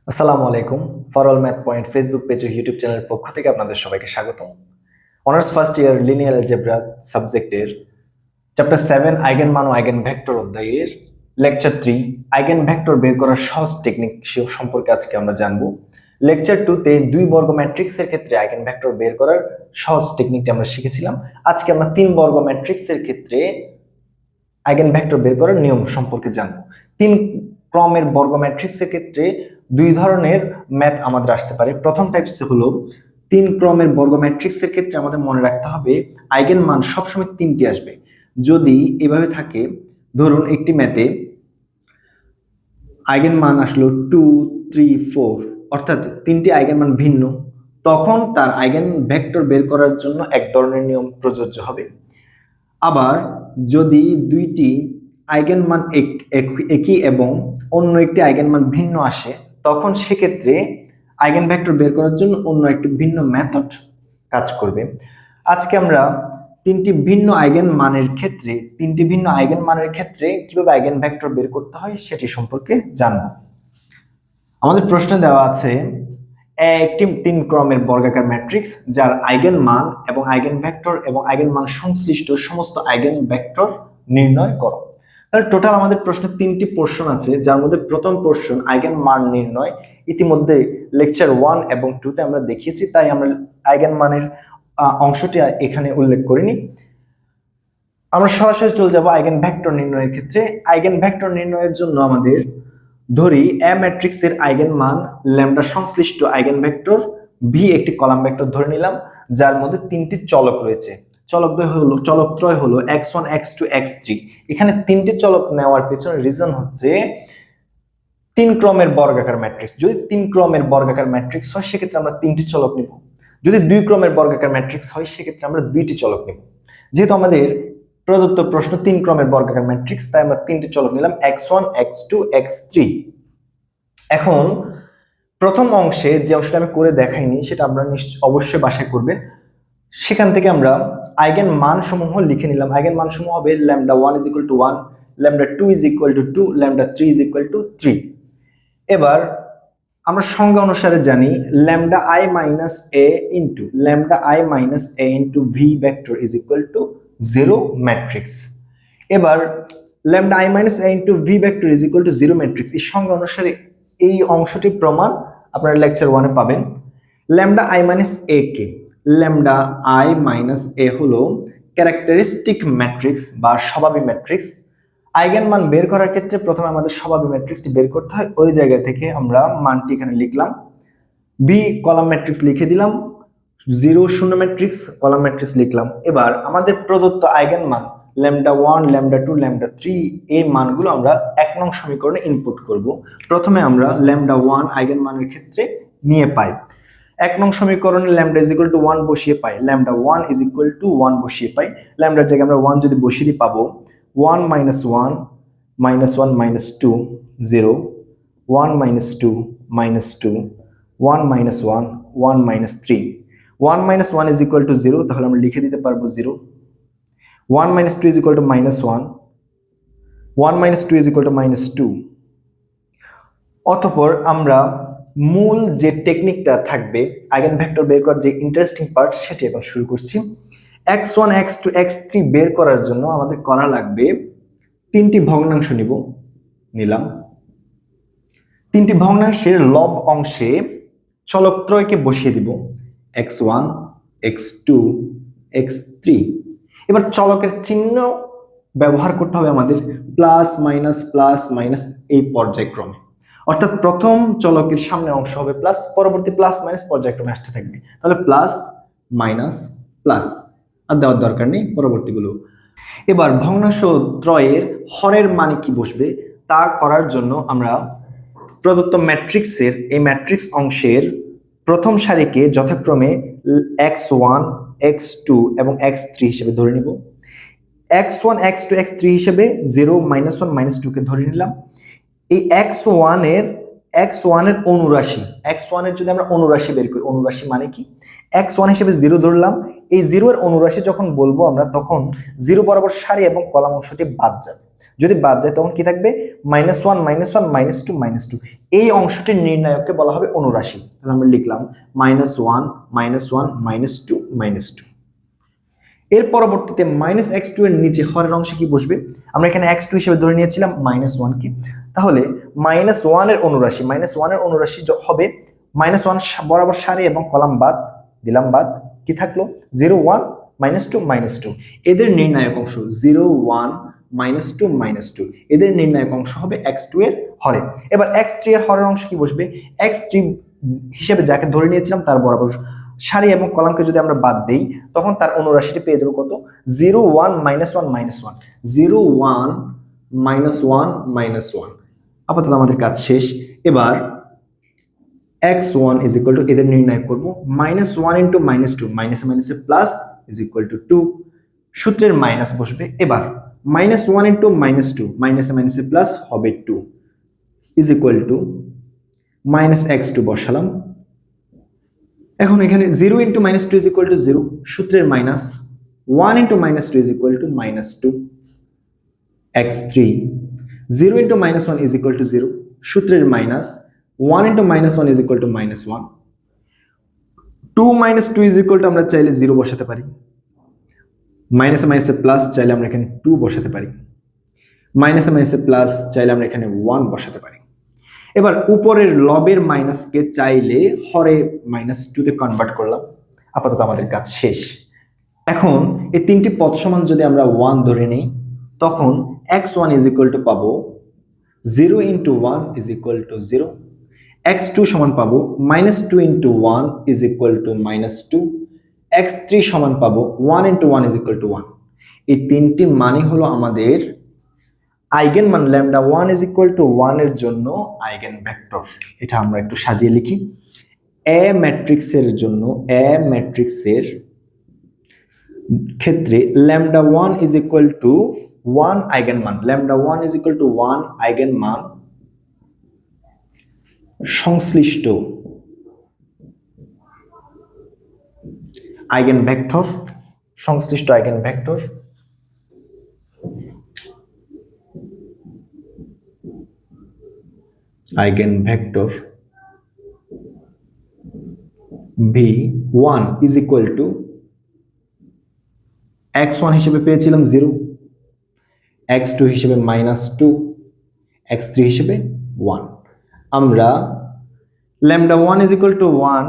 আসসালামু আলাইকুম। For all math point Facebook page ও ইউটিউব চ্যানেলের পক্ষ থেকে আপনাদের সবাইকে স্বাগতম। Honours first year linear algebra সাবজেক্টের চ্যাপ্টার 7 আইগেন মান ও আইগেন ভেক্টর অধ্যায়ের লেকচার 3 আইগেন ভেক্টর বের করার সহজ টেকনিক সম্পর্কে আজকে আমরা জানব। লেকচার 2 তে দুই বর্গ ম্যাট্রিক্সের ক্ষেত্রে আইগেন ভেক্টর বের করার সহজ টেকনিকটি আমরা শিখেছিলাম। আজকে আমরা তিন বর্গ ম্যাট্রিক্সের ক্ষেত্রে আইগেন ভেক্টর বের করার নিয়ম সম্পর্কে জানব। তিন ক্রমের বর্গ ম্যাট্রিক্সের ক্ষেত্রে দুই ধরনের ম্যাথ আমাদের আসতে পারে। প্রথম টাইপস হলো তিন ক্রমের বর্গ ম্যাট্রিক্সের ক্ষেত্রে আমাদের মনে রাখতে হবে আইগেন মান সবসময় তিনটি আসবে। যদি এভাবে থাকে, ধরুন একটি ম্যাথে আইগেন মান আসলো 2, 3, 4, অর্থাৎ তিনটি আইগেন মান ভিন্ন, তখন তার আইগেন ভেক্টর বের করার জন্য এক ধরনের নিয়ম প্রযোজ্য হবে। আবার যদি দুইটি আইগেন মান একই এবং অন্য একটি আইগেন মান ভিন্ন আসে, তখন সেক্ষেত্রে আইগেন ভেক্টর বের করার জন্য অন্য একটি ভিন্ন মেথড কাজ করবে। আজকে আমরা তিনটি ভিন্ন আইগেন মানের ক্ষেত্রে কিভাবে আইগেন ভেক্টর বের করতে হয় সেটি সম্পর্কে জানব। আমাদের প্রশ্নে দেওয়া আছে একটি তিন ক্রমের বর্গাকার ম্যাট্রিক্স যার আইগেন মান এবং আইগেন ভেক্টর এবং আইগেন মান সংশ্লিষ্ট সমস্ত আইগেন ভেক্টর নির্ণয় করো। তাহলে টোটাল আমাদের প্রশ্নে তিনটি পোর্শন আছে, যার মধ্যে প্রথম পোর্শন আইগেন মান নির্ণয় ইতিমধ্যে লেকচার 1 এবং 2 তে আমরা দেখিয়েছি, তাই আমরা আইগেন মানের অংশটি এখানে উল্লেখ করিনি। আমরা সরাসরি চলে যাব আইগেন ভেক্টর নির্ণয়ের ক্ষেত্রে। আইগেন ভেক্টর নির্ণয়ের জন্য আমাদের ধরি এ ম্যাট্রিক্সের আইগেন মান ল্যামডা সংশ্লিষ্ট আইগেন ভেক্টর ভি একটি কলাম ভেক্টর ধরে নিলাম, যার মধ্যে তিনটি চলক রয়েছে। চলকত্রয় হলো x1, x2, x3। এখানে তিনটি চলক নেওয়ার পেছনে রিজন হচ্ছে তিন ক্রমের বর্গাকার ম্যাট্রিক্স। যদি তিন ক্রমের বর্গাকার ম্যাট্রিক্স হয় সেক্ষেত্রে আমরা তিনটি চলক নিব, যদি দুই ক্রমের বর্গাকার ম্যাট্রিক্স হয় সেক্ষেত্রে আমরা দুইটি চলক নিব। যেহেতু আমাদের প্রদত্ত প্রশ্ন তিন ক্রমের বর্গাকার ম্যাট্রিক্স, তাই আমরা তিনটি চলক নিলাম x1, x2, x3। এখন প্রথম অংশে যে অংশটা আমি করে দেখাইনি সেটা আপনারা অবশ্যই বাসায় করবেন। সেখান থেকে আমরা আইগেন মান সমূহ লিখে নিলাম। আইগেন মান সমূহ হবে ল্যামডা 1 = 1, ল্যামডা 2 = 2, ল্যামডা 3 = 3। এবার আমরা সংজ্ঞা অনুসারে জানি lambda i minus A into lambda i minus A into V vector is equal to 0 matrix. এবার lambda i minus A into V vector is equal to 0 matrix, এই সংজ্ঞা অনুসারে এই অংশটির প্রমাণ আপনারা লেকচার 1 এ পাবেন। ল্যামডা i মাইনাস এ কে, ল্যামডা i মাইনাস এ হলো ক্যারেক্টারিস্টিক ম্যাট্রিক্স বা স্বভাবী ম্যাট্রিক্স। আইগেন মান বের করার ক্ষেত্রে প্রথমে আমাদের স্বভাবী ম্যাট্রিক্সটি বের করতে হয়। ওই জায়গা থেকে আমরা মানটি এখানে লিখলাম, বি কলাম ম্যাট্রিক্স লিখে দিলাম, 0 শূন্য ম্যাট্রিক্স কলাম ম্যাট্রিক্স লিখলাম। এবার আমাদের প্রদত্ত আইগেন মান ল্যামডা 1, ল্যামডা 2, ল্যামডা 3 এই মানগুলো আমরা 1 নং সমীকরণে ইনপুট করব। প্রথমে আমরা ল্যামডা 1 আইগেন মানের ক্ষেত্রে নিয়ে পাই 1 নং সমীকরণে ল্যামডা ইজ ইকুয়াল টু 1 বসিয়ে পাই, ল্যামডা 1 ইজ ইকুয়াল টু 1 বসিয়ে পাই। ল্যামডার জায়গায় আমরা 1 যদি বসিয়ে দিই পাবো 1 minus 1 minus 1 minus 2 0, 1 minus 2 minus 2, 1 minus 1 1 minus 3। 1 minus 1 is equal to 0, তাহলে আমরা লিখে দিতে পারবো 0। 1 minus 2 is equal two minus 1, 1 minus 2 is equal two minus 2। অতঃপর আমরা মূল যে টেকনিকটা থাকবে আইগেন ভেক্টর বের করার যে ইন্টারেস্টিং পার্ট সেটি এখন শুরু করছি। x1, x2, x3 বের করার জন্য আমাদের করা লাগবে তিনটি ভগ্নাংশ নিলাম। তিনটি ভগ্নাংশের লব অংশে চলকত্রয়কে বসিয়ে দিব x1, x2, x3। এবার চলকের চিহ্ন ব্যবহার করতে হবে আমাদের প্লাস মাইনাস এই পর্যায়ক্রমে, অর্থাৎ প্রথম চলকের সামনের অংশ হবে প্লাস, পরবর্তী প্লাস মাইনাস পর্যায়ক্রমে আসতে থাকবে। তাহলে প্লাস মাইনাস প্লাস আর দেওয়ার দরকার নেই পরবর্তীগুলো। এবার ভগ্নাংশ ত্রয়ের হরের মানে কি বসবে তা করার জন্য আমরা প্রদত্ত ম্যাট্রিক্সের এই ম্যাট্রিক্স অংশের প্রথম সারিকে যথাক্রমে x1, x2 এবং x3 হিসেবে ধরে নিব। x1, x2, x3 হিসেবে 0, -1, -2 কে ধরে নিলাম। এই x1 এর অনুরাশি, x1 এর যদি আমরা অনুরাশি বের করি, অনুরাশি মানে কি, x1 হিসেবে 0 ধরলাম। এই 0 এর অনুরাশি যখন বলবো আমরা, তখন 0 বরাবর সারি এবং কলাম অংশটি বাদ যাবে। যদি বাদ যায় তখন কি থাকবে -1 -1 -2 -2। এই অংশটির নির্ণায়ককে বলা হবে অনুরাশি। তাহলে আমরা লিখলাম -1 -1 -2 -2। এর পরবর্তীতে -x2 এর নিচে হরের অংশে কি বসবে, আমরা এখানে x2 হিসেবে ধরে নিয়েছিলাম -1 কে, তাহলে -1 এর অনুরাশি হবে -1 বরাবর সারি এবং কলাম বাদ দিলাম, বাদ কি থাকলো 0 1 -2 -2। এদের নির্ণায়ক অংশ 0 1 -2 -2, এদের নির্ণায়ক অংশ হবে x2 এর হরে। এবার x3 এর হরের অংশ কি বসবে, x3 হিসেবে যাকে ধরে নিয়েছিলাম তার বরাবর সারি এবং কলামকে যদি আমরা বাদ দেই তখন তার অনুরাশিটি পেয়ে যাবো কত 0 1 -1 -1 0 1 -1 -1। আপাতত আমাদের কাজ শেষ। এবার x1 is equal to এদের নির্ণয় করব -1 into -2 মাইনাসে মাইনাসে প্লাস is equal to 2, সূত্রের মাইনাস বসবে। এবার -1 into -2 মাইনাসে মাইনাসে প্লাস হবে 2 is equal to -x2 বসালাম। এখন এখানে 0 into -2 is equal to 0, সূত্রের minus 1 into -2 is equal to -2 x3, 0 into -1 is equal to 0, সূত্রের minus 1 into -1 is equal to -1, 2 - 2 is equal to আমরা চাইলে 0 বসাতে পারি, মাইনাসে মাইনাসে প্লাস চাইলে আমরা এখানে 2 বসাতে পারি, মাইনাসে মাইনাসে প্লাস চাইলে আমরা এখানে 1 বসাতে পারি। এবার উপরের লবের মাইনাসকে চাইলে হরে -2 তে কনভার্ট করলাম। আপাতত আমাদের কাজ শেষ। এখন এই তিনটি পদ সমান যদি আমরা 1 ধরে নিই তখন x1 is equal to পাবো 0 into 1 is equal to 0, x2 সমান পাবো -2 into 1 is equal to -2, x3 সমান পাবো 1 into 1 is equal to 1। এই তিনটি মানই হলো আমাদের আইগেন মান λ1 is equal to 1 এর জন্য আইগেন ভেক্টর। এটা আমরা একটু সাজিয়ে লিখি। এ ম্যাট্রিক্সের জন্য ম্যাট্রিক্সের ক্ষেত্রে λ1 is equal to 1 আইগেন মান, λ1 is equal to 1 আইগেন মান সংশ্লিষ্ট আইগেন ভেক্টর, সংশ্লিষ্ট eigen vector eigen vector v1 is equal to x1 হিসেবে পেয়েছিলাম 0, x2 হিসেবে -2, x3 হিসেবে 1। আমরা λ1 is equal to 1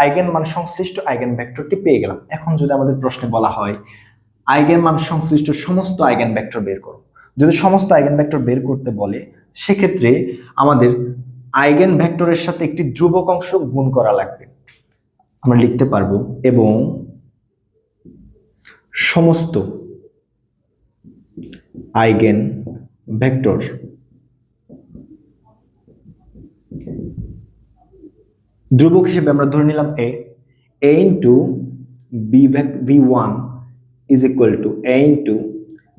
আইগেন মান সংশ্লিষ্ট আইগেন ভেক্টরটি পেয়ে গেলাম। এখন যদি আমাদের প্রশ্নে বলা হয় আইগেন মান সংশ্লিষ্ট সমস্ত আইগেন ভেক্টর বের করো, যদি সমস্ত আইগেন ভেক্টর বের করতে বলে সেক্ষেত্রে আমাদের আইগেন ভেক্টরের সাথে একটি ধ্রুবক অংশ গুণ করা লাগবে। আমরা লিখতে পারবো এবং সমস্ত আইগেন ভেক্টর ধ্রুবক হিসেবে আমরা ধরে নিলাম a into v1 is equal to a into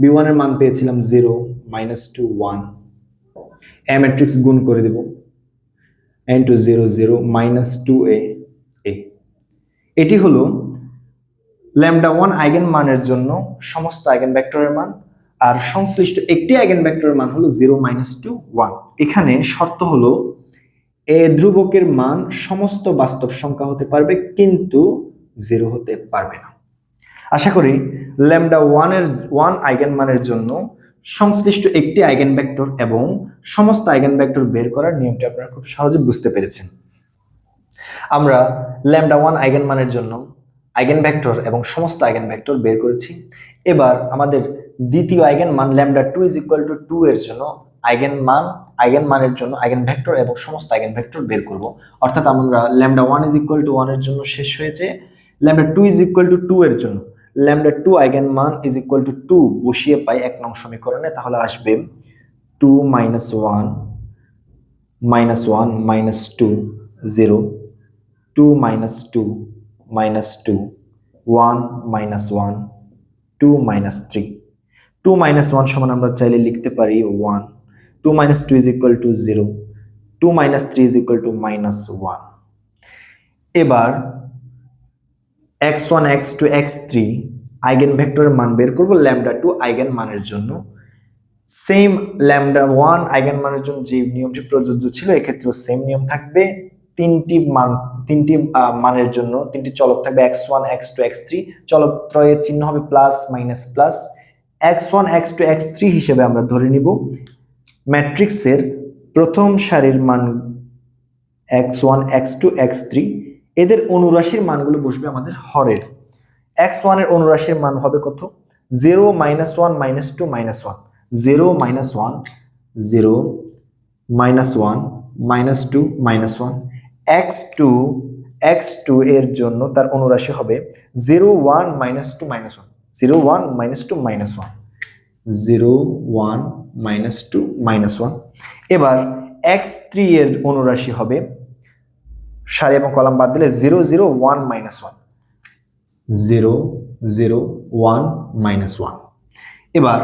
v1 এর মান পেয়েছিলাম 0 -2 1, a ম্যাট্রিক্স গুণ করে দেব a into 0 0 -2a a। এটি হলো λ1 আইগেন মানের জন্য সমস্ত আইগেন ভেক্টরের মান, আর সংশ্লিষ্ট একটি আইগেন ভেক্টরের মান হলো 0 -2 1। এখানে শর্ত হলো এ ধ্রুবকের মান সমস্ত বাস্তব সংখ্যা হতে পারবে কিন্তু 0 হতে পারবে না। আশা করি λ1 এর 1 আইগেন মানের জন্য সংশ্লিষ্ট একটি আইগেন ভেক্টর এবং সমস্ত আইগেন ভেক্টর বের করার নিয়মটি আপনারা খুব সহজে বুঝতে পেরেছেন। আমরা λ1 আইগেন মানের জন্য আইগেন ভেক্টর এবং সমস্ত আইগেন ভেক্টর বের করেছি। এবার আমাদের দ্বিতীয় আইগেন মান λ2 is equal to 2 এর জন্য আইগেন মানের জন্য আইগেন ভেক্টর এবং সমস্ত আইগেন ভেক্টর বের করব। অর্থাৎ আমরা λ1 is equal to 1 এর জন্য শেষ হয়েছে, λ2 is equal to 2 এর জন্য λ2 আইগেন মান is equal to 2 বসিয়ে পাই 1 নং সমীকরণে, তাহলে আসবে 2 - 1 -1 -2 0, 2 - 2 -2 1 -1 2 -3, 2 - 1 সমান আমরা চাইলে লিখতে পারি 1, 2 - 2 is equal to 0, 2 - 3 is equal to -1। এবার x1 x2 x3 আইগেন ভেক্টরের মান বের করব λ2 আইগেন মানের জন্য। সেম ল্যামডা 1 আইগেন মানের জন্য যে নিয়মটি প্রযোজ্য ছিল এক্ষেত্রেও সেম নিয়ম থাকবে। তিনটি মানের জন্য তিনটি চলক থাকবে x1 x2 x3, চলক ত্রয়ের চিহ্ন হবে plus minus plus. x1 x2 x3 হিসেবে আমরা ধরে নিব ম্যাট্রিক্সের প্রথম সারির মান x1 x2 x3, এদের অনুরাশির মানগুলো বসবে আমাদের হরের। x1 এর অনুরাশির মান হবে কত? 0 -1 -2 -1, 0 -1 0 -1 -2 -1। x2 এর জন্য তার অনুরাশি হবে 0 1 -2 -1, 0 1 -2 -1, 0 1 -2 -1। এবার x3 এর অনুরাশি হবে, সারি এবং কলাম বাদ দিলে 0 0 1 -1, 0 0 1 -1। এবার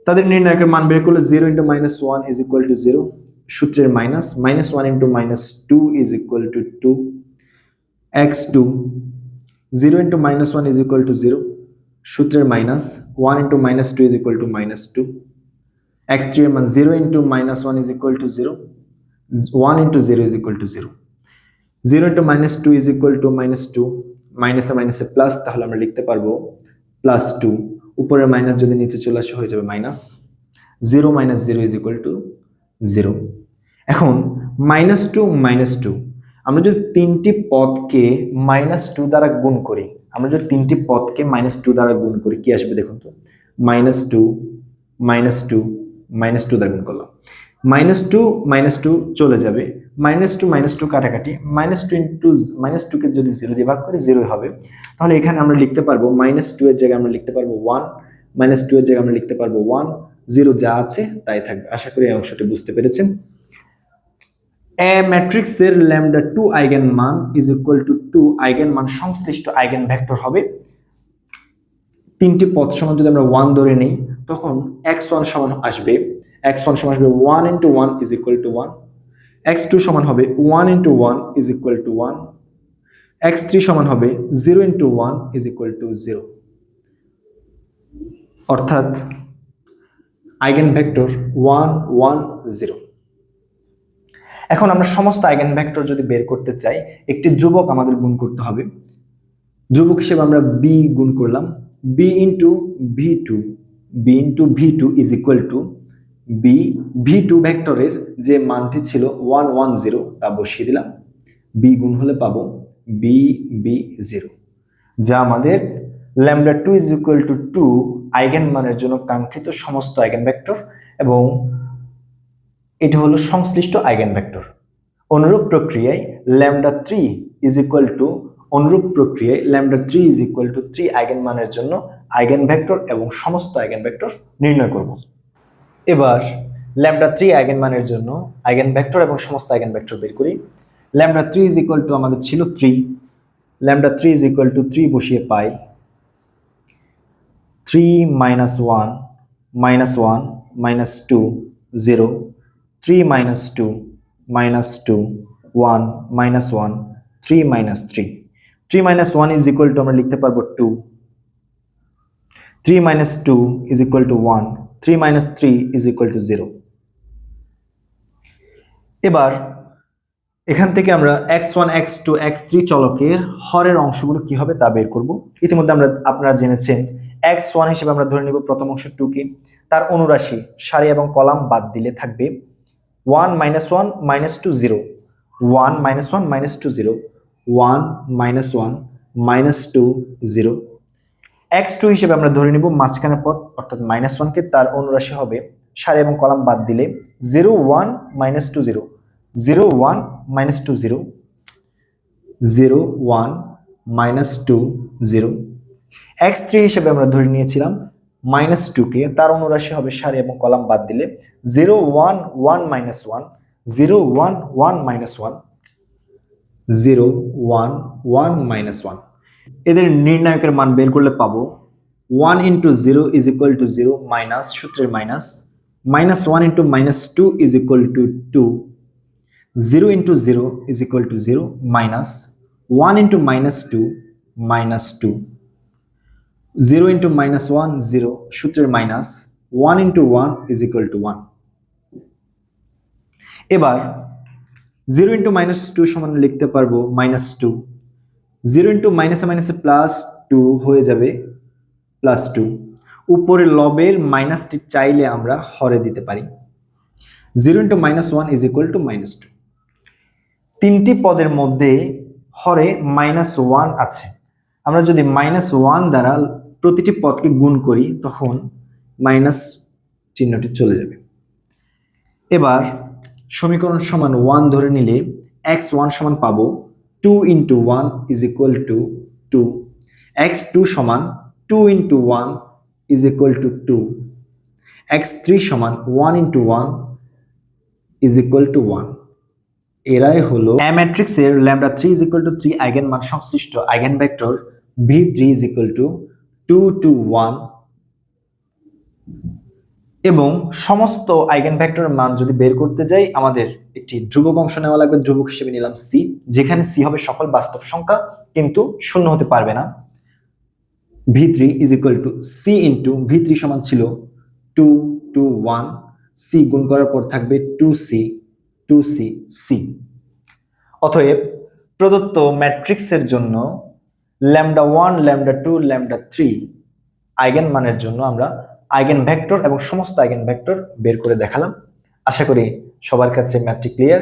তাদের নির্ণায়কের মান বের করলে 0 × -1 = 0, সূত্রের মাইনাস, -1 × -2 = 2, x2 0 × -1 = 0, সূত্রের মাইনাস, 1 × -2 = -2, x3 এর মান 0 × -1 = 0, 1 × 0 = 0, 0 × -2 = -2, মাইনাসে মাইনাসে প্লাস, তাহলে আমরা লিখতে পারবো +2, উপরের মাইনাস যদি নিচে চলে আসে হয়ে যাবে মাইনাস, 0 - 0 = 0। এখন -2 -2, আমরা যদি তিনটি পদকে -2 দ্বারা গুণ করি, কি আসবে দেখুন তো, -2 -2 -2 দ্বারা গুণ করলাম, -2 -2 চলে যাবে, -2 -2 কাটাকাটি, -2 কে যদি 0 দিয়ে ভাগ করি 0 হবে। তাহলে এখানে আমরা লিখতে পারবো -2 এর জায়গায় আমরা লিখতে পারবো 1, -2 এর জায়গায় আমরা লিখতে পারবো 1, 0 যা আছে তাই থাকবে। আশা করি এই অংশটি বুঝতে পেরেছেন। এ ম্যাট্রিক্সের λ2 আইগেন মান = 2 আইগেন মান সংশ্লিষ্ট আইগেন ভেক্টর হবে। তিনটি পদ সমান যদি আমরা 1 ধরে নেই, তখন x1 সমান আসবে 1 × 1 = 1, x2 সমান হবে 1 × 1 = 1, x3 সমান হবে 0 × 1 = 0, অর্থাৎ আইগেন ভেক্টর 1 1 0। এখন আমরা সমস্ত আইগেন ভেক্টর যদি বের করতে চাই, একটি ধ্রুবক আমাদের গুণ করতে হবে। ধ্রুবক হিসেবে আমরা b গুণ করলাম, b × v2 v2 ভেক্টরের যে মানটি ছিল 1 1 0 তা বসিয়ে দিলাম, b গুণ হলে পাবো b b 0, যা আমাদের λ2 = 2 আইগেন মানের জন্য কাঙ্ক্ষিত সমস্ত আইগেন ভেক্টর, এবং এটি হলো সংশ্লিষ্ট আইগেন ভেক্টর। অনুরূপ প্রক্রিয়ায় λ3 = 3 আইগেন মানের জন্য আইগেন ভেক্টর এবং সমস্ত আইগেন ভেক্টর নির্ণয় করব। এবার λ3 আইগেন মানের জন্য আইগেন ভেক্টর এবং সমস্ত আইগেন ভেক্টর বের করি। λ3 আমাদের ছিল 3, λ3 3 বসিয়ে পাই 3 - 1 -1 -2 0, 3 - 2 -2 1 -1 3 - 3, 3 - 1 আমরা লিখতে পারবো 2, 3 - 2 = 1, 3 - 3 = 0। এবার এখান থেকে আমরা x1 x2 x3 চলকের হরের অংশগুলো কি হবে তা বের করব। ইতিমধ্যে আপনারা জেনেছেন x1 হিসেবে আমরা ধরে নিব প্রথম অংশ 2 কে, তার অনুরাশি সারি এবং কলাম বাদ দিলে থাকবে 1 - 1 -2 0, 1 - 1 -2 0, 1 - 1 -2 0। x2 হিসেবে আমরা ধরে নিব মাঝখানের পদ অর্থাৎ -1 কে, তার অনুরাশি হবে সারি এবং কলাম বাদ দিলে 0 1 -2 0, 0 1 -2 0, 0 1 -2 0। x3 হিসেবে আমরা ধরে নিয়েছিলাম -2 কে, তার অনুরাশি হবে সারি এবং কলাম বাদ দিলে 0 1 1 -1, 0 1 1 -1, 0 1 1 -1। এদের নির্ণায়কের মান বের করলে পাবো 1 × 0 = 0 মাইনাস, সূত্রের মাইনাস, -1 × -2 = 2, 0 × 0 = 0 মাইনাস, 1 × -2 -2, 0 × -1 0, সূত্রের minus, 1 into 1 is equal to 1। এবার 0 into minus 2 সমান লিখতে পারবো -2। 0 into মাইনাসে মাইনাসে প্লাস 2 হয়ে যাবে +2। উপরে লবের মাইনাসটি চাইলে আমরা হরে দিতে পারি। 0 into -1 is equal to -2। তিনটি পদের মধ্যে হরে -1 আছে। আমরা যদি -1 দ্বারা প্রতিটি পদকে গুণ করি তখন মাইনাস চিহ্নটি চলে যাবে। এবার সমীকরণ সমান 1 ধরে নিলে x1 সমান পাবো 2 into 1 is equal to 2। x2 সমান 2 into 1 is equal to 2। x3 সমান 1 into 1 is equal to 1। এরাই হলো A ম্যাট্রিক্সের λ3 is equal to 3 আইগেন মান সংশ্লিষ্ট eigen vector v3 is equal to 2 to 1 এবং সমস্ত আইগেন ভেক্টরের মান যদি বের করতে যাই আমাদের একটি ধ্রুবক অংশ নেওয়া লাগবে। ধ্রুবক হিসেবে নিলাম c, যেখানে c হবে সকল বাস্তব সংখ্যা কিন্তু শূন্য হতে পারবে না। v3 is equal to c into v3 সমান ছিল 2 to 1, c গুণ করার পর থাকবে 2c 2c c। অতএব প্রদত্ত ম্যাট্রিক্সের জন্য λ1 λ2 λ3 আইগেন মানের জন্য আমরা আইগেন ভেক্টর এবং সমস্ত আইগেন ভেক্টর বের করে দেখালাম। আশা করি সবার কাছে ম্যাথটি ক্লিয়ার।